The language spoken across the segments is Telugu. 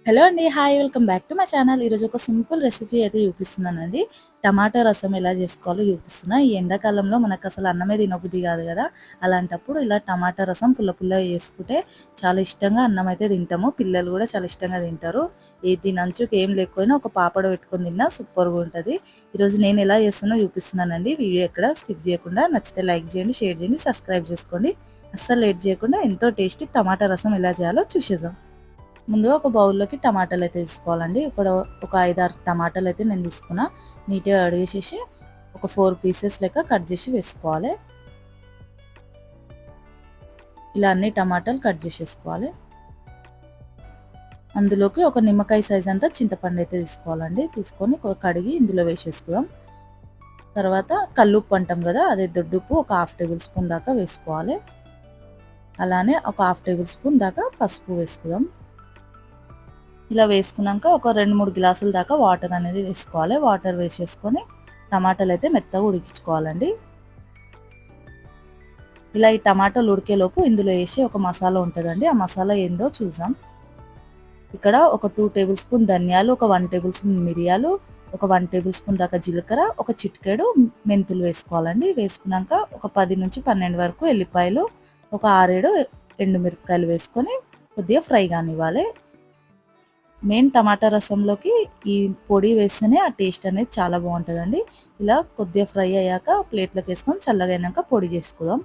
హలో అండి. Hi. Welcome back to my channel. ఈరోజు ఒక సింపుల్ రెసిపీ అయితే చూపిస్తున్నానండి. టమాటా రసం ఎలా చేసుకోవాలో చూపిస్తున్నా. ఈ ఎండాకాలంలో మనకు అసలు అన్నమే తినబుద్ధి కాదు కదా! అలాంటప్పుడు ఇలా టమాటా రసం పుల్ల పుల్లగా చేసుకుంటే చాలా ఇష్టంగా అన్నం అయితే తింటాము. పిల్లలు కూడా చాలా ఇష్టంగా తింటారు. దీని అంచుకి ఏం లేకపోయినా ఒక పాపడ పెట్టుకొని తిన్నా సూపర్‌గా ఉంటది. ఈరోజు నేను ఎలా చేస్తున్నా చూపిస్తున్నానండి. వీడియో ఎక్కడ స్కిప్ చేయకుండా నచ్చితే లైక్ చేయండి, షేర్ చేయండి, సబ్స్క్రైబ్ చేసుకోండి. అస్సలు లేట్ చేయకుండా ఎంతో టేస్టీ టమాటా రసం ఎలా చేయాలో చూసేద్దాం. ముందుగా ఒక బౌల్లోకి టమాటాలు అయితే తీసుకోవాలండి. ఇక్కడ ఒక 5, 6 టమాటాలు అయితే నేను తీసుకున్నా. నీట్గా కడిగేసేసి ఒక 4 పీసెస్ లెక్క కట్ చేసి వేసుకోవాలి. ఇలా అన్ని టమాటాలు కట్ చేసేసుకోవాలి. అందులోకి ఒక నిమ్మకాయ సైజ్ అంతా చింతపండు అయితే తీసుకోవాలండి. తీసుకొని కడిగి ఇందులో వేసేసుకుందాం. తర్వాత కల్లుప్పు అంటాం కదా, అదే దొడ్డుప్పు ఒక 1/2 టేబుల్ స్పూన్ దాకా వేసుకోవాలి. అలానే ఒక 1/2 టేబుల్ స్పూన్ దాకా పసుపు వేసుకుందాం. ఇలా వేసుకున్నాక ఒక 2-3 గ్లాసుల దాకా వాటర్ అనేది వేసుకోవాలి. వాటర్ వేసేసుకొని టమాటాలు అయితే మెత్తగా ఉడికించుకోవాలండి. ఇలా ఈ టమాటాలు ఉడికేలోపు ఇందులో వేసి ఒక మసాలా ఉంటుందండి. ఆ మసాలా ఏందో చూద్దాం. ఇక్కడ ఒక 2 టేబుల్ స్పూన్ ధనియాలు, ఒక 1 టేబుల్ స్పూన్ మిరియాలు, ఒక 1 టేబుల్ స్పూన్ దాకా జీలకర్ర, ఒక చిటికెడు మెంతులు వేసుకోవాలండి. వేసుకున్నాక ఒక 10 నుంచి 12 వరకు ఎల్లిపాయలు, ఒక 6-7 ఎండుమిరపకాయలు వేసుకొని కొద్దిగా ఫ్రై కానివ్వాలి. మెయిన్ టమాటా రసంలోకి ఈ పొడి వేస్తేనే ఆ టేస్ట్ అనేది చాలా బాగుంటుందండి. ఇలా కొద్దిగా ఫ్రై అయ్యాక ప్లేట్లోకి వేసుకొని చల్లగైనాక పొడి చేసుకుందాం.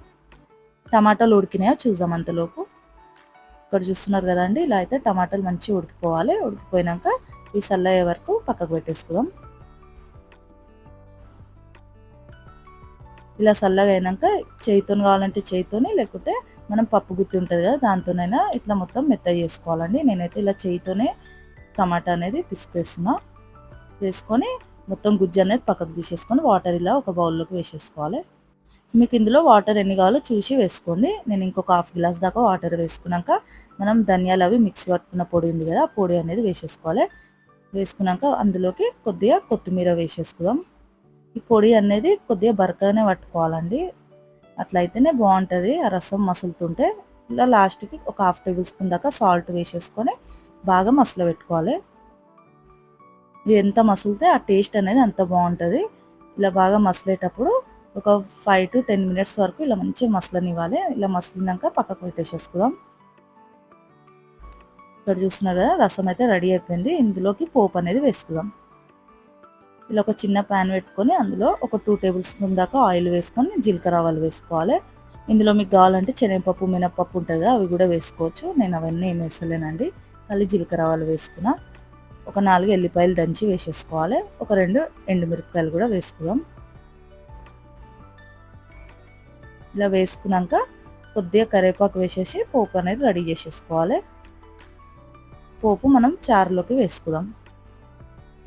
టమాటాలు ఉడికినాయో చూద్దాం అంతలోపు. ఇక్కడ చూస్తున్నారు కదండి, ఇలా అయితే టమాటాలు మంచిగా ఉడికిపోవాలి. ఉడికిపోయినాక ఈ చల్లయ్యే వరకు పక్కకు పెట్టేసుకుందాం. ఇలా చల్లగా అయినాక చేయితోని కావాలంటే చేయితోని, లేకుంటే మనం పప్పు గుత్తి ఉంటుంది కదా దాంతోనైనా ఇట్లా మొత్తం మెత్తగా చేసుకోవాలండి. నేనైతే ఇలా చేయితోనే టమాటా అనేది పిసికేస్తున్నా. వేసుకొని మొత్తం గుజ్జు అనేది పక్కకు తీసేసుకొని వాటర్ ఇలా ఒక బౌల్లోకి వేసేసుకోవాలి. మీకు ఇందులో వాటర్ ఎన్ని కావాలో చూసి వేసుకోండి. నేను ఇంకొక 1/2 గ్లాస్ దాకా వాటర్ వేసుకున్నాక మనం ధనియాలు అవి మిక్సీ పట్టుకున్న పొడి ఉంది కదా, ఆ పొడి అనేది వేసేసుకోవాలి. వేసుకున్నాక అందులోకి కొద్దిగా కొత్తిమీర వేసేసుకుందాం. ఈ పొడి అనేది కొద్దిగా బరకగానే పట్టుకోవాలండి, అట్లయితేనే బాగుంటుంది ఆ రసం మసులుతుంటే. ఇలా లాస్ట్కి ఒక 1/2 టేబుల్ స్పూన్ దాకా సాల్ట్ వేసేసుకొని బాగా మసలు పెట్టుకోవాలి. ఇది ఎంత మసులితే ఆ టేస్ట్ అనేది అంత బాగుంటుంది. ఇలా బాగా మసలేటప్పుడు ఒక 5 to 10 మినిట్స్ వరకు ఇలా మంచిగా మసలనివ్వాలి. ఇలా మసలినాక పక్కకు పెట్టేసేసుకుందాం. ఇక్కడ చూస్తున్నారు కదా, రసం అయితే రెడీ అయిపోయింది. ఇందులోకి పోపు అనేది వేసుకుందాం. ఇలా ఒక చిన్న ప్యాన్ పెట్టుకొని అందులో ఒక 2 టేబుల్ స్పూన్ దాకా ఆయిల్ వేసుకొని జీలకర్ర ఆవాలు వేసుకోవాలి. ఇందులో మీకు కావాలంటే శనగపప్పు, మినపప్పు ఉంటుంది అవి కూడా వేసుకోవచ్చు. నేను అవన్నీ ఏం వేస్తలేనండి, మళ్ళీ జీలకర్ర ఆవాలు వేసుకున్నా. ఒక 4 ఎల్లిపాయలు దంచి వేసేసుకోవాలి. ఒక 2 ఎండుమిరపకాయలు కూడా వేసుకుందాం. ఇలా వేసుకున్నాక కొద్దిగా కరివేపాకు వేసేసి పోపు అనేది రెడీ చేసేసుకోవాలి. పోపు మనం చారులోకి వేసుకుందాం.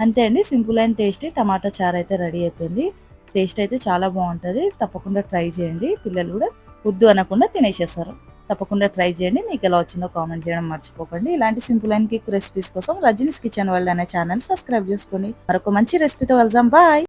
అంతే అండి, సింపుల్ అండ్ టేస్టీ టమాటా చారు అయితే రెడీ అయిపోయింది. టేస్ట్ అయితే చాలా బాగుంటుంది. తప్పకుండా ట్రై చేయండి. పిల్లలు కూడా వద్దు అనకుండా తినేసేస్తారు. తప్పకుండా ట్రై చేయండి. మీకు ఎలా వచ్చిందో కామెంట్ చేయడం మర్చిపోకండి. ఇలాంటి సింపుల్ అండ్ క్విక్ రెసిపీస్ కోసం రజనీస్ కిచెన్ వరల్డ్ అనే ఛానల్ సబ్స్క్రైబ్ చేసుకోండి. మరొక మంచి రెసిపీతో కలుద్దాం. బాయ్.